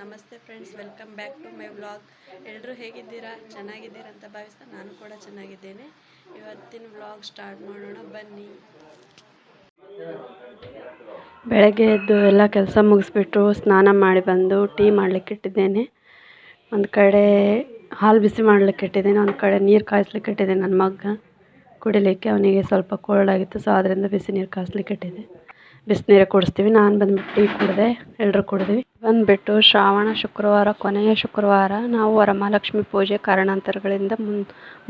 ನಮಸ್ತೆ friends, welcome back to my vlog. ಎಲ್ಲರೂ ಹೇಗಿದ್ದೀರಾ? ಚೆನ್ನಾಗಿದ್ದೀರಾ ಅಂತ ಭಾವಿಸ್ತಾ ನಾನು ಕೂಡ ಚೆನ್ನಾಗಿದ್ದೇನೆ. ಇವತ್ತಿನ ವ್ಲಾಗ್ ಸ್ಟಾರ್ಟ್ ಮಾಡೋಣ ಬನ್ನಿ. ಬೆಳಗ್ಗೆ ಎದ್ದು ಎಲ್ಲ ಕೆಲಸ ಮುಗಿಸ್ಬಿಟ್ಟು ಸ್ನಾನ ಮಾಡಿ ಬಂದು ಟೀ ಮಾಡಲಿಕ್ಕೆ ಇಟ್ಟಿದ್ದೇನೆ. ಒಂದು ಕಡೆ ಹಾಲು ಬಿಸಿ ಮಾಡಲಿಕ್ಕೆ ಇಟ್ಟಿದ್ದೇನೆ, ಒಂದು ಕಡೆ ನೀರು ಕಾಯಿಸ್ಲಿಕ್ಕೆ ಇಟ್ಟಿದ್ದೇನೆ. ನನ್ನ ಮಗ ಕುಡಿಲಿಕ್ಕೆ ಅವನಿಗೆ ಸ್ವಲ್ಪ ಕೋಲ್ಡ್ ಆಗಿತ್ತು, ಸೊ ಅದರಿಂದ ಬಿಸಿ ನೀರು ಕಾಯಿಸ್ಲಿಕ್ಕೆ ಇಟ್ಟಿದ್ದೆ. ಬಿಸಿನೀರು ಕುಡಿಸ್ತೀವಿ. ನಾನು ಬಂದುಬಿಟ್ಟು ಟೀ ಕುಡಿದೆ, ಎಲ್ಲರೂ ಕುಡಿದ್ವಿ. ಬಂದುಬಿಟ್ಟು ಶ್ರಾವಣ ಶುಕ್ರವಾರ, ಕೊನೆಯ ಶುಕ್ರವಾರ. ನಾವು ವರಮಹಾಲಕ್ಷ್ಮಿ ಪೂಜೆ ಕಾರಣಾಂತರಗಳಿಂದ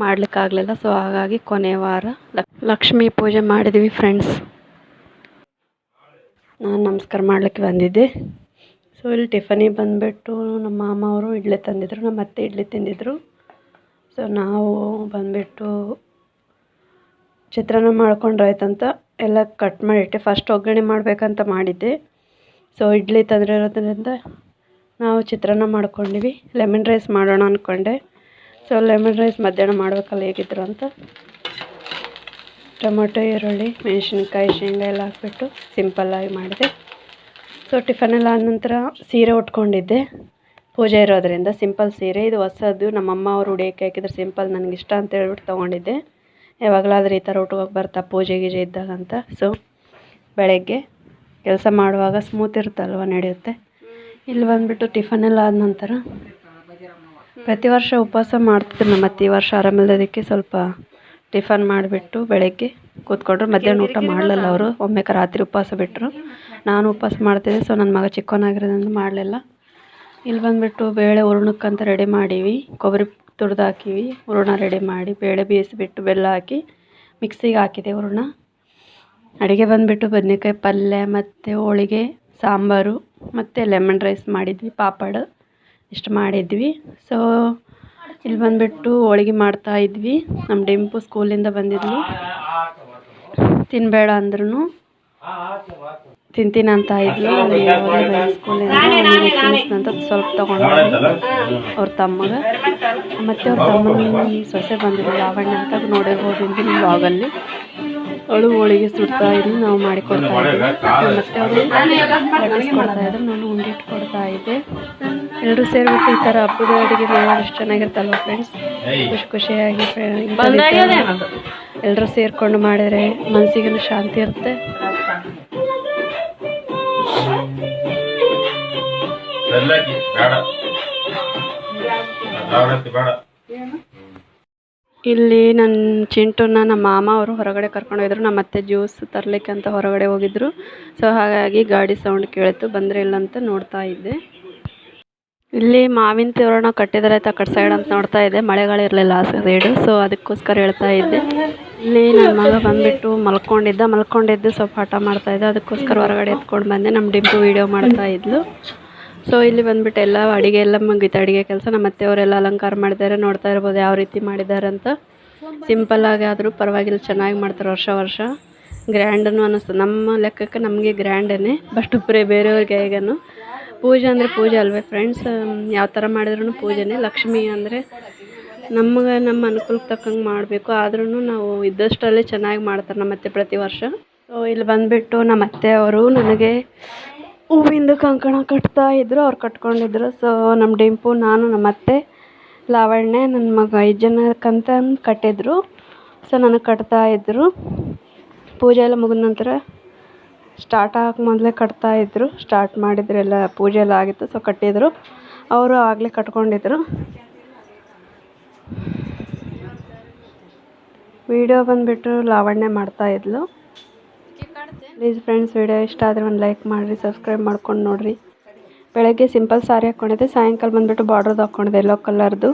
ಮಾಡಲಿಕ್ಕಾಗಲಿಲ್ಲ, ಸೊ ಹಾಗಾಗಿ ಕೊನೆಯ ವಾರ ಲಕ್ಷ್ಮೀ ಪೂಜೆ ಮಾಡಿದ್ವಿ ಫ್ರೆಂಡ್ಸ್. ನಾನು ನಮಸ್ಕಾರ ಮಾಡಲಿಕ್ಕೆ ಬಂದಿದ್ದೆ. ಸೊ ಇಲ್ಲಿ ಟಿಫನಿಗೆ ಬಂದುಬಿಟ್ಟು ನಮ್ಮ ಮಾಮ ಅವರು ಇಡ್ಲಿ ತಂದಿದ್ರು, ನಮ್ಮ ಅತ್ತೆ ಇಡ್ಲಿ ತಿಂದಿದ್ರು. ಸೊ ನಾವು ಬಂದುಬಿಟ್ಟು ಚಿತ್ರಾನ್ನ ಮಾಡ್ಕೊಂಡ್ರಾಯ್ತಂತ ಎಲ್ಲ ಕಟ್ ಮಾಡಿಟ್ಟೆ. ಫಸ್ಟ್ ಒಗ್ಗರಣೆ ಮಾಡಬೇಕಂತ ಮಾಡಿದ್ದೆ. ಸೊ ಇಡ್ಲಿ ತಂದಿರೋದ್ರಿಂದ ನಾವು ಚಿತ್ರಾನ್ನ ಮಾಡ್ಕೊಂಡಿವಿ. ಲೆಮನ್ ರೈಸ್ ಮಾಡೋಣ ಅಂದ್ಕೊಂಡೆ. ಸೊ ಲೆಮನ್ ರೈಸ್ ಮಧ್ಯಾಹ್ನ ಮಾಡಬೇಕಲ್ಲ ಹೇಗಿದ್ರು ಅಂತ ಟೊಮೊಟೊ, ಈರುಳ್ಳಿ, ಮೆಣಸಿನ್ಕಾಯಿ, ಶೇಂಗಾ ಎಲ್ಲ ಹಾಕ್ಬಿಟ್ಟು ಸಿಂಪಲ್ಲಾಗಿ ಮಾಡಿದೆ. ಸೊ ಟಿಫನೆಲ್ಲ ಆದ ನಂತರ ಸೀರೆ ಉಟ್ಕೊಂಡಿದ್ದೆ. ಪೂಜೆ ಇರೋದರಿಂದ ಸಿಂಪಲ್ ಸೀರೆ, ಇದು ಹೊಸದು. ನಮ್ಮಮ್ಮ ಅವರು ಉಡಿಯೋಕ್ಕೆ ಹಾಕಿದ್ರೆ ಸಿಂಪಲ್ ನನಗಿಷ್ಟ ಅಂತ ಹೇಳ್ಬಿಟ್ಟು ತೊಗೊಂಡಿದ್ದೆ. ಯಾವಾಗಲಾದ್ರೂ ಈ ಥರ ಉಟ್ಕೋಕೆ ಬರ್ತಾ ಪೂಜೆ ಗೀಜೆ ಇದ್ದಾಗ ಅಂತ. ಸೊ ಬೆಳಗ್ಗೆ ಕೆಲಸ ಮಾಡುವಾಗ ಸ್ಮೂತ್ ಇರುತ್ತಲ್ವ, ನಡೆಯುತ್ತೆ. ಇಲ್ಲಿ ಬಂದುಬಿಟ್ಟು ಟಿಫನೆಲ್ಲ ಆದ ನಂತರ ಪ್ರತಿ ವರ್ಷ ಉಪವಾಸ ಮಾಡ್ತಿದ್ರು ನಮ್ಮ ಅತ್ತೆ. ಈ ವರ್ಷ ಆರಾಮಿಲ್ಲದಕ್ಕೆ ಸ್ವಲ್ಪ ಟಿಫನ್ ಮಾಡಿಬಿಟ್ಟು ಬೆಳಗ್ಗೆ ಕೂತ್ಕೊಂಡ್ರು. ಮಧ್ಯಾಹ್ನ ಊಟ ಮಾಡಲಿಲ್ಲ ಅವರು, ಒಮ್ಮೆ ರಾತ್ರಿ ಉಪವಾಸ ಬಿಟ್ಟರು. ನಾನು ಉಪವಾಸ ಮಾಡ್ತಿದ್ದೆ, ಸೊ ನನ್ನ ಮಗ ಚಿಕ್ಕವನಾಗಿರೋದ್ರಿಂದ ಮಾಡಲಿಲ್ಲ. ಇಲ್ಲಿ ಬಂದುಬಿಟ್ಟು ಬೇಳೆ ಹೂರ್ಣಕ್ಕಂತ ರೆಡಿ ಮಾಡೀವಿ. ಕೊಬ್ಬರಿ ತುರಿದು ಹಾಕಿವಿ, ಹೂರಣ ರೆಡಿ ಮಾಡಿ ಬೇಳೆ ಬೇಯಿಸಿಬಿಟ್ಟು ಬೆಲ್ಲ ಹಾಕಿ ಮಿಕ್ಸಿಗೆ ಹಾಕಿದೆ ಹೂರಣ. ಅಡುಗೆ ಬಂದುಬಿಟ್ಟು ಬದನೆಕಾಯಿ ಪಲ್ಯ ಮತ್ತು ಹೋಳಿಗೆ, ಸಾಂಬಾರು ಮತ್ತು ಲೆಮನ್ ರೈಸ್ ಮಾಡಿದ್ವಿ, ಪಾಪಡ್ ಇಷ್ಟು ಮಾಡಿದ್ವಿ. ಸೊ ಇಲ್ಲಿ ಬಂದುಬಿಟ್ಟು ಹೋಳಿಗೆ ಮಾಡ್ತಾಯಿದ್ವಿ. ನಮ್ಮ ಡಿಂಪು ಸ್ಕೂಲಿಂದ ಬಂದಿದ್ಲು. ತಿನ್ನಬೇಡ ಅಂದ್ರೂ ತಿಂತೀನಿ ಅಂತ ಇದ್ಲು. ಸ್ಕೂಲಿಂದ ತಿನ್ನಿಸ್ನಂತ ಸ್ವಲ್ಪ ತೊಗೊಂಡು ಅವ್ರ ತಮ್ಮಗೆ, ಮತ್ತು ಅವ್ರ ತಮ್ಮನ ಸೊಸೆ ಬಂದಿದ್ಲು ಲಾವಣ್ಯ ಅಂತ, ನೋಡಿರ್ಬೋದು ಹಿಂದಿನ ವ್ಲಾಗಲ್ಲಿ. ಅವಳು ಹೋಳಿಗೆ ಸುಡ್ತಾ ಇದ್ಲು, ನಾವು ಮಾಡಿಕೊಡ್ತಾ ಇದ್ವಿ. ಮತ್ತು ಅವರು ಕೊಡ್ತಾ ಇದ್ರು, ನಾನು ಉಂಡೆ ಇಟ್ಕೊಡ್ತಾ ಇದ್ದೆ. ಎಲ್ಲರೂ ಸೇರಿಬಿಟ್ಟು ಈ ಥರ ಹಬ್ಬದ ಅಡುಗೆ ಮಾಡೋದು ಎಷ್ಟು ಚೆನ್ನಾಗಿರುತ್ತಲ್ವ ಫ್ರೆಂಡ್ಸ್. ಖುಷಿಯಾಗಿ ಎಲ್ಲರೂ ಸೇರಿಕೊಂಡು ಮಾಡಿದರೆ ಮನಸ್ಸಿಗೂ ಶಾಂತಿ ಇರುತ್ತೆ. ಇಲ್ಲಿ ನನ್ನ ಚಿಂಟುನ ನಮ್ಮ ಮಾಮ ಅವರು ಹೊರಗಡೆ ಕರ್ಕೊಂಡೋಗಿದ್ರು. ನಮ್ಮ ಅತ್ತೆ ಜ್ಯೂಸ್ ತರಲಿಕ್ಕೆ ಅಂತ ಹೊರಗಡೆ ಹೋಗಿದ್ರು. ಸೊ ಹಾಗಾಗಿ ಗಾಡಿ ಸೌಂಡ್ ಕೇಳಿತು, ಬಂದರೆ ಇಲ್ಲ ಅಂತ ನೋಡ್ತಾ ಇದ್ದೆ. ಇಲ್ಲಿ ಮಾವಿನ ತೋರಣ ಕಟ್ಟಿದರೆ ಆ ಕಡೆ ಸೈಡ್ ಅಂತ ನೋಡ್ತಾ ಇದ್ದೆ. ಮಳೆಗಳಿರಲಿಲ್ಲ ಆ ಸೈಡು, ಸೊ ಅದಕ್ಕೋಸ್ಕರ ಹೇಳ್ತಾ ಇದ್ದೆ. ಇಲ್ಲಿ ನನ್ನ ಮಗ ಬಂದುಬಿಟ್ಟು ಮಲ್ಕೊಂಡಿದ್ದು ಸ್ವಲ್ಪ ಹಠ ಮಾಡ್ತಾಯಿದ್ದೆ, ಅದಕ್ಕೋಸ್ಕರ ಹೊರಗಡೆ ಎತ್ಕೊಂಡು ಬಂದೆ. ನಮ್ಮ ಡಿಂಪು ವೀಡಿಯೋ ಮಾಡ್ತಾ ಇದ್ಲು. ಸೊ ಇಲ್ಲಿ ಬಂದುಬಿಟ್ಟು ಎಲ್ಲ ಅಡುಗೆ ಎಲ್ಲ ಮುಗೀತು, ಅಡುಗೆ ಕೆಲಸ. ನಮ್ಮ ಅತ್ತೆಯವರೆಲ್ಲ ಅಲಂಕಾರ ಮಾಡಿದ್ದಾರೆ, ನೋಡ್ತಾ ಇರ್ಬೋದು ಯಾವ ರೀತಿ ಮಾಡಿದ್ದಾರೆ ಅಂತ. ಸಿಂಪಲ್ಲಾಗಿ ಆದರೂ ಪರವಾಗಿಲ್ಲ, ಚೆನ್ನಾಗಿ ಮಾಡ್ತಾರೆ. ವರ್ಷ ಗ್ರ್ಯಾಂಡನ್ನು ಅನ್ನಿಸ್ತು. ನಮ್ಮ ಲೆಕ್ಕಕ್ಕೆ ನಮಗೆ ಗ್ರ್ಯಾಂಡೇ, ಬಟ್ ಬೇರೆಯವ್ರಿಗೆ ಹೇಗನು ಪೂಜೆ ಅಂದರೆ ಪೂಜೆ ಅಲ್ವೇ ಫ್ರೆಂಡ್ಸ್. ಯಾವ ಥರ ಮಾಡಿದ್ರೂ ಪೂಜೆನೇ. ಲಕ್ಷ್ಮಿ ಅಂದರೆ ನಮಗೆ ನಮ್ಮ ಅನುಕೂಲಕ್ಕೆ ತಕ್ಕಂಗೆ ಮಾಡಬೇಕು, ಆದ್ರೂ ನಾವು ಇದ್ದಷ್ಟರಲ್ಲೇ ಚೆನ್ನಾಗಿ ಮಾಡ್ತಾರೆ ನಮ್ಮ ಅತ್ತೆ ಪ್ರತಿ ವರ್ಷ. ಸೊ ಇಲ್ಲಿ ಬಂದುಬಿಟ್ಟು ನಮ್ಮ ಅತ್ತೆಯವರು ನನಗೆ ಹೂವಿಂದು ಕಂಕಣ ಕಟ್ತಾ ಇದ್ದರು, ಅವ್ರು ಕಟ್ಕೊಂಡಿದ್ರು. ಸೊ ನಮ್ಮ ಡಿಂಪು, ನಾನು, ನಮ್ಮ ಅತ್ತೆ, ಲಾವಣ್ಯ, ನನ್ನ ಮಗ 5 ಜನಕ್ಕಂತ ಕಟ್ಟಿದ್ರು. ಸೊ ನನಗೆ ಕಟ್ತಾ ಇದ್ದರು. ಪೂಜೆ ಎಲ್ಲ ಮುಗಿದ ನಂತರ ಸ್ಟಾರ್ಟ್ ಆಗೋಕೆ ಮೊದಲೇ ಕಟ್ತಾಯಿದ್ರು. ಸ್ಟಾರ್ಟ್ ಮಾಡಿದ್ರು, ಎಲ್ಲ ಪೂಜೆ ಎಲ್ಲ ಆಗಿತ್ತು. ಸೊ ಕಟ್ಟಿದ್ರು, ಅವರು ಆಗಲೇ ಕಟ್ಕೊಂಡಿದ್ರು. ವಿಡಿಯೋ ಬಂದುಬಿಟ್ಟು ಲಾವಣ್ಯ ಮಾಡ್ತಾಯಿದ್ಲು. ಪ್ಲೀಸ್ ಫ್ರೆಂಡ್ಸ್, ವಿಡಿಯೋ ಇಷ್ಟ ಆದರೆ ಒಂದು ಲೈಕ್ ಮಾಡಿರಿ, ಸಬ್ಸ್ಕ್ರೈಬ್ ಮಾಡ್ಕೊಂಡು ನೋಡಿರಿ. ಬೆಳಗ್ಗೆ ಸಿಂಪಲ್ ಸಾರಿ ಹಾಕ್ಕೊಂಡಿದ್ದೆ, ಸಾಯಂಕಾಲ ಬಂದುಬಿಟ್ಟು ಬಾರ್ಡ್ರದ್ದು ಹಾಕ್ಕೊಂಡಿದ್ದೆ, ಯೆಲ್ಲೋ ಕಲರ್ದು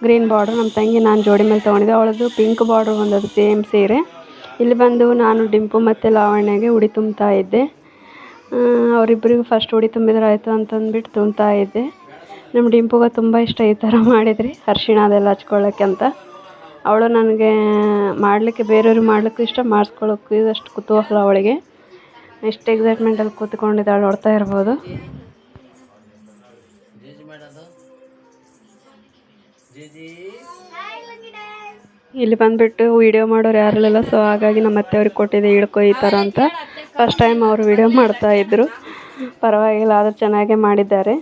ಗ್ರೀನ್ ಬಾರ್ಡ್ರ್. ನಮ್ಮ ತಂಗಿ ನಾನು ಜೋಡಿ ಮೇಲೆ ತೊಗೊಂಡಿದ್ದೆ, ಅವಳದು ಪಿಂಕ್ ಬಾರ್ಡ್ರ್ ಬಂದದ್ದು ಸೇಮ್ ಸೀರೆ. ಇಲ್ಲಿ ಬಂದು ನಾನು ಡಿಂಪು ಮತ್ತು ಲಾವಣ್ಯಗೆ ಉಡಿ ತುಂಬ್ತಾ ಇದ್ದೆ. ಅವರಿಬ್ಬರಿಗೂ ಫಸ್ಟ್ ಉಡಿ ತುಂಬಿದ್ರೆ ಆಯಿತು ಅಂತಂದ್ಬಿಟ್ಟು ತುಂಬ್ತಾ ಇದ್ದೆ. ನಮ್ಮ ಡಿಂಪುಗೆ ತುಂಬ ಇಷ್ಟ ಈ ಥರ ಮಾಡಿದ್ರಿ, ಅರಿಶಿಣ ಅದೆಲ್ಲ ಹಚ್ಕೊಳ್ಳೋಕ್ಕೆ ಅಂತ. ಅವಳು ನನಗೆ ಮಾಡಲಿಕ್ಕೆ, ಬೇರೆಯವ್ರಿಗೆ ಮಾಡಲಿಕ್ಕೂ ಇಷ್ಟ, ಮಾಡಿಸ್ಕೊಳ್ಳೋಕ್ಕೂ ಅಷ್ಟು ಕುತೂಹಲ ಅವಳಿಗೆ. ಎಷ್ಟು ಎಕ್ಸೈಟ್ಮೆಂಟಲ್ಲಿ ಕೂತ್ಕೊಂಡಿದ್ದಾಳೆ, ನೋಡ್ತಾ ಇರ್ಬೋದು. ಇಲ್ಲಿ ಬಂದುಬಿಟ್ಟು ವೀಡಿಯೋ ಮಾಡೋರು ಯಾರಿರಲಿಲ್ಲ, ಸೊ ಹಾಗಾಗಿ ನಮ್ಮ ಅತ್ತೆಯವ್ರಿಗೆ ಕೊಟ್ಟಿದ್ದೆ, ಹಿಡ್ಕೊ ಈ ಥರ ಅಂತ. ಫಸ್ಟ್ ಟೈಮ್ ಅವರು ವೀಡಿಯೋ ಮಾಡ್ತಾಯಿದ್ರು. ಪರವಾಗಿಲ್ಲ, ಆದರೂ ಚೆನ್ನಾಗೇ ಮಾಡಿದ್ದಾರೆ.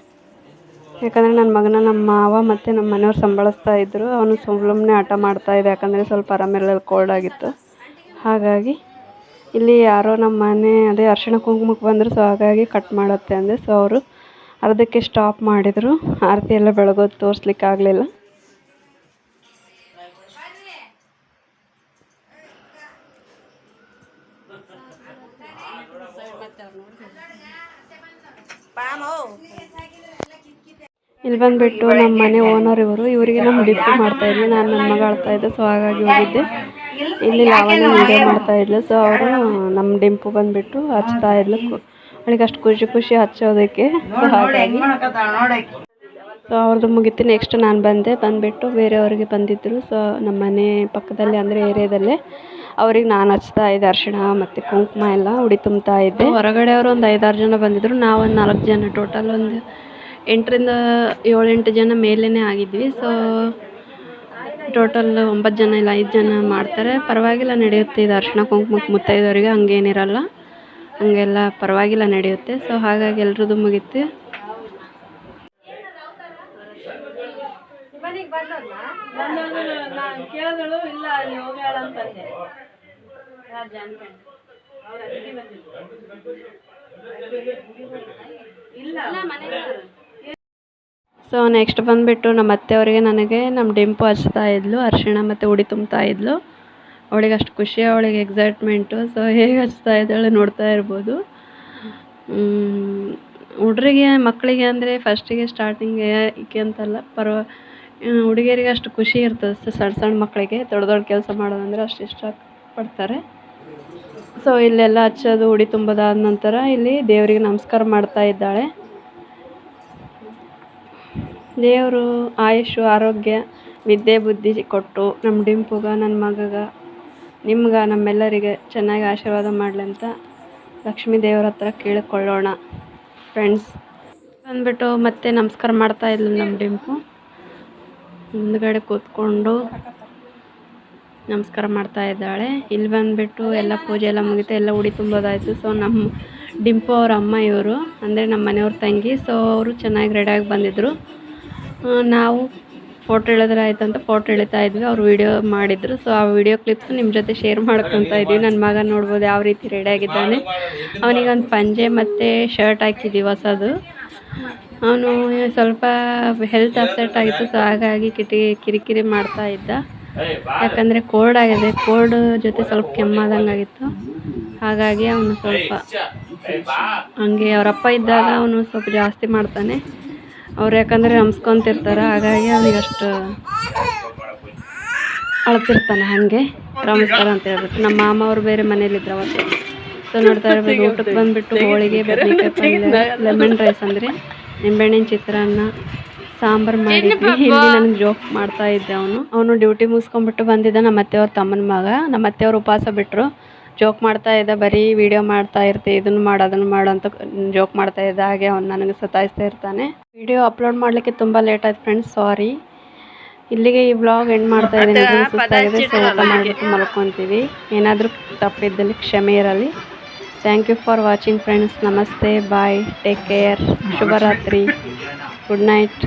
ಯಾಕಂದರೆ ನನ್ನ ಮಗನ ನಮ್ಮ ಮಾವ ಮತ್ತು ನಮ್ಮ ಮನೆಯವ್ರು ಸಂಭಾಳಿಸ್ತಾ ಇದ್ದರು. ಅವನು ಸುಮ್ಮನೆ ಹಠ ಮಾಡ್ತಾಯಿದ್ದ, ಯಾಕಂದರೆ ಸ್ವಲ್ಪ ಆರಾಮಿರಲಿಲ್ಲ, ಕೋಲ್ಡ್ ಆಗಿತ್ತು. ಹಾಗಾಗಿ ಇಲ್ಲಿ ಯಾರೋ ನಮ್ಮ ಮನೆ ಅದೇ ಅರಿಶಿಣ ಕುಂಕುಮಕ್ಕೆ ಬಂದರು. ಸೊ ಹಾಗಾಗಿ ಕಟ್ ಮಾಡುತ್ತೆ ಅಂದೆ. ಸೊ ಅವರು ಅರ್ಧಕ್ಕೆ ಸ್ಟಾಪ್ ಮಾಡಿದರು. ಆರತಿ ಎಲ್ಲ ಬೆಳಗೋದು ತೋರಿಸ್ಲಿಕ್ಕೆ ಆಗಲಿಲ್ಲ. ಇಲ್ಲಿ ಬಂದುಬಿಟ್ಟು ನಮ್ಮ ಮನೆ ಓನರ್ ಇವರಿಗೆ ನಮ್ಮ ಡಿಪ್ಪು ಮಾಡ್ತಾಯಿದ್ವಿ. ನಾನು ನನ್ನ ಮಗ ಆಡ್ತಾಯಿದ್ದೆ. ಸೊ ಹಾಗಾಗಿ ಹೋಗಿದ್ದೆ. ಇಲ್ಲಿ ಲಾವಣ್ಯ ವೀಡಿಯೋ ಮಾಡ್ತಾಯಿದ್ಲು. ಸೊ ಅವರು ನಮ್ಮ ಡಿಂಪು ಬಂದುಬಿಟ್ಟು ಹಚ್ತಾ ಇದ್ಲು. ಅವಳಿಗೆ ಅಷ್ಟು ಖುಷಿ ಹಚ್ಚೋದಕ್ಕೆ. ಸೊ ಹಾಗಾಗಿ ಸೊ ಅವ್ರದ್ದು ಮುಗಿತು. ನೆಕ್ಸ್ಟ್ ನಾನು ಬಂದುಬಿಟ್ಟು ಬೇರೆಯವ್ರಿಗೆ ಬಂದಿದ್ದರು. ಸೊ ನಮ್ಮ ಮನೆ ಪಕ್ಕದಲ್ಲಿ ಅಂದರೆ ಏರಿಯಾದಲ್ಲೇ ಅವ್ರಿಗೆ ನಾನು ಹಚ್ತಾ ಇದ್ದೆ. ಅರಿಶಿಣ ಮತ್ತು ಕುಂಕುಮ ಎಲ್ಲ ಉಡಿ ತುಂಬ್ತಾ ಇದ್ದೆ. ಹೊರಗಡೆ ಅವರು ಒಂದು 5-6 ಜನ ಬಂದಿದ್ದರು. ನಾವು ಒಂದು 4 ಜನ, ಟೋಟಲ್ ಒಂದು 8ರಿಂದ 7-8 ಜನ ಮೇಲೇ ಆಗಿದ್ವಿ. ಸೊ ಟೋಟಲ್ 9 ಜನ ಇಲ್ಲ 5 ಜನ ಮಾಡ್ತಾರೆ. ಪರವಾಗಿಲ್ಲ, ನಡೆಯುತ್ತೆ. ಇದು ಅರಿಶಿಣ ಕುಂಕುಮಕ್ಕೆ ಮುತ್ತೈದವರಿಗೆ ಹಂಗೇನಿರಲ್ಲ, ಹಂಗೆಲ್ಲ ಪರವಾಗಿಲ್ಲ, ನಡೆಯುತ್ತೆ. ಸೊ ಹಾಗಾಗಿ ಎಲ್ರದ್ದು ಮುಗೀತು. ಸೊ ನೆಕ್ಸ್ಟ್ ಬಂದುಬಿಟ್ಟು ನಮ್ಮ ಅತ್ತೆಯವರಿಗೆ ನನಗೆ ನಮ್ಮ ಡಿಂಪು ಹಚ್ತಾ ಇದ್ಲು. ಅರಿಶಿಣ ಮತ್ತು ಉಡಿ ತುಂಬ್ತಾ ಇದ್ಲು. ಅವಳಿಗೆ ಅಷ್ಟು ಖುಷಿ, ಅವಳಿಗೆ ಎಕ್ಸೈಟ್ಮೆಂಟು. ಸೊ ಹೇಗೆ ಹಚ್ತಾ ಇದ್ದಾಳೆ ನೋಡ್ತಾ ಇರ್ಬೋದು. ಹುಡ್ರಿಗೆ ಮಕ್ಕಳಿಗೆ ಅಂದರೆ ಫಸ್ಟಿಗೆ ಸ್ಟಾರ್ಟಿಂಗ್ಗೆ ಈಕೆ ಅಂತಲ್ಲ, ಹುಡುಗಿಯರಿಗೆ ಅಷ್ಟು ಖುಷಿ ಇರ್ತದೆ. ಸಣ್ಣ ಮಕ್ಕಳಿಗೆ ದೊಡ್ಡ ಕೆಲಸ ಮಾಡೋದಂದರೆ ಅಷ್ಟು ಇಷ್ಟಪಡ್ತಾರೆ. ಸೊ ಇಲ್ಲೆಲ್ಲ ಹಚ್ಚೋದು ಉಡಿ ತುಂಬೋದಾದ ನಂತರ ಇಲ್ಲಿ ದೇವರಿಗೆ ನಮಸ್ಕಾರ ಮಾಡ್ತಾ ಇದ್ದಾಳೆ. ದೇವರು ಆಯುಷು, ಆರೋಗ್ಯ, ವಿದ್ಯೆ, ಬುದ್ಧಿ ಕೊಟ್ಟು ನಮ್ಮ ಡಿಂಪುಗ, ನನ್ನ ಮಗಗ, ನಿಮ್ಗೆ, ನಮ್ಮೆಲ್ಲರಿಗೆ ಚೆನ್ನಾಗಿ ಆಶೀರ್ವಾದ ಮಾಡಲಿ ಅಂತ ಲಕ್ಷ್ಮೀ ದೇವರ ಹತ್ರ ಕೇಳಿಕೊಳ್ಳೋಣ ಫ್ರೆಂಡ್ಸ್. ಬಂದುಬಿಟ್ಟು ಮತ್ತೆ ನಮಸ್ಕಾರ ಮಾಡ್ತಾ ಇದ್ಲು ನಮ್ಮ ಡಿಂಪು. ಮುಂದ್ಗಡೆ ಕೂತ್ಕೊಂಡು ನಮಸ್ಕಾರ ಮಾಡ್ತಾ ಇದ್ದಾಳೆ. ಇಲ್ಲಿ ಬಂದುಬಿಟ್ಟು ಎಲ್ಲ ಪೂಜೆ ಎಲ್ಲ ಮುಗಿತು, ಎಲ್ಲ ಉಡಿ ತುಂಬೋದಾಯಿತು. ಸೊ ನಮ್ಮ ಡಿಂಪು ಅವ್ರ ಅಮ್ಮ ಇವರು, ಅಂದರೆ ನಮ್ಮ ಮನೆಯವ್ರ ತಂಗಿ. ಸೊ ಅವರು ಚೆನ್ನಾಗಿ ರೆಡಿಯಾಗಿ ಬಂದಿದ್ದರು. ನಾವು ಫೋಟೋ ಎಳೆದ್ರೆ ಆಯ್ತು ಅಂತ ಫೋಟೋ ಎಳಿತಾ ಇದ್ವಿ. ಅವ್ರು ವೀಡಿಯೋ ಮಾಡಿದರು. ಸೊ ಆ ವಿಡಿಯೋ ಕ್ಲಿಪ್ಸ್ ನಿಮ್ಮ ಜೊತೆ ಶೇರ್ ಮಾಡ್ಕೊತಾ ಇದ್ವಿ. ನನ್ನ ಮಗ ನೋಡ್ಬೋದು ಯಾವ ರೀತಿ ರೆಡಿಯಾಗಿದ್ದಾನೆ. ಅವನಿಗೊಂದು ಪಂಜೆ ಮತ್ತು ಶರ್ಟ್ ಹಾಕಿದ್ದೀವಿ ಹೊಸದು. ಅವನು ಸ್ವಲ್ಪ ಹೆಲ್ತ್ ಅಪ್ಸೆಟ್ ಆಗಿತ್ತು. ಸೊ ಹಾಗಾಗಿ ಕಿರಿಕಿರಿ ಮಾಡ್ತಾ ಇದ್ದ, ಯಾಕಂದರೆ ಕೋಲ್ಡ್ ಆಗಿದೆ. ಕೋಲ್ಡ್ ಜೊತೆ ಸ್ವಲ್ಪ ಕೆಮ್ಮಾದಂಗೆ ಆಗಿತ್ತು. ಹಾಗಾಗಿ ಅವನು ಸ್ವಲ್ಪ ಹಂಗೆ, ಅವರಪ್ಪ ಇದ್ದಾಗ ಅವನು ಸ್ವಲ್ಪ ಜಾಸ್ತಿ ಮಾಡ್ತಾನೆ. ಅವ್ರು ಯಾಕಂದರೆ ಹಂಸ್ಕೊತಿರ್ತಾರೆ. ಹಾಗಾಗಿ ಅವನಿಗೆ ಅಷ್ಟು ಅಳ್ತಿರ್ತಾನೆ, ಹಾಗೆ ರಮಿಸ್ತಾರೆ ಅಂತ ಹೇಳ್ಬಿಟ್ಟು. ನಮ್ಮ ಮಾಮ ಅವರು ಬೇರೆ ಮನೇಲಿದ್ರು ಅವತ್ತು. ಸೊ ನೋಡ್ತಾ ಇರ್ಬೋದು. ಊಟಕ್ಕೆ ಬಂದುಬಿಟ್ಟು ಹೋಳಿಗೆ, ಬದನೆಕಾಯಿ ಪಲ್ಯ, ಲೆಮನ್ ರೈಸ್ ಅಂದರೆ ನಿಂಬೆಹಣ್ಣಿನ ಚಿತ್ರಾನ್ನ, ಸಾಂಬಾರು ಮಾಡಿದ್ವಿ. ಇಲ್ಲಿ ನನಗೆ ಜೋಕ್ ಮಾಡ್ತಾ ಇದ್ದೆ. ಅವನು ಡ್ಯೂಟಿ ಮುಗಿಸ್ಕೊಂಡ್ಬಿಟ್ಟು ಬಂದಿದ್ದ. ನಮ್ಮ ಅತ್ತೆಯವ್ರ ತಮ್ಮನ ಮಗ. ನಮ್ಮ ಅತ್ತೆಯವ್ರು ಉಪವಾಸ ಬಿಟ್ಟರು. ಜೋಕ್ ಮಾಡ್ತಾ ಇದ್ದ, ಬರೀ ವೀಡಿಯೋ ಮಾಡ್ತಾ ಇರ್ತಿ, ಇದನ್ನು ಮಾಡು ಅದನ್ನು ಮಾಡು ಅಂತ ಜೋಕ್ ಮಾಡ್ತಾ ಇದ್ದ. ಹಾಗೆ ಅವ್ನು ನನಗೆ ಸತಾಯಿಸ್ತಾ ಇರ್ತಾನೆ. ವಿಡಿಯೋ ಅಪ್ಲೋಡ್ ಮಾಡಲಿಕ್ಕೆ ತುಂಬ ಲೇಟ್ ಆಯ್ತು ಫ್ರೆಂಡ್ಸ್, ಸಾರಿ. ಇಲ್ಲಿಗೆ ಈ ವ್ಲಾಗ್ ಎಂಡ್ ಮಾಡ್ತಾ ಇದ್ದೀನಿ. ಸುಸ್ತಾಗಿದೆ. ಸೊ ಊಟ ಮಾಡಿಬಿಟ್ಟು ಮಲ್ಕೊತೀವಿ. ಏನಾದರೂ ತಪ್ಪಿದ್ದಲ್ಲಿ ಕ್ಷಮೆ ಇರಲಿ. Thank you for watching friends. ನಮಸ್ತೆ, ಬಾಯ್, ಟೇಕ್ ಕೇರ್, ಶುಭರಾತ್ರಿ, ಗುಡ್ ನೈಟ್.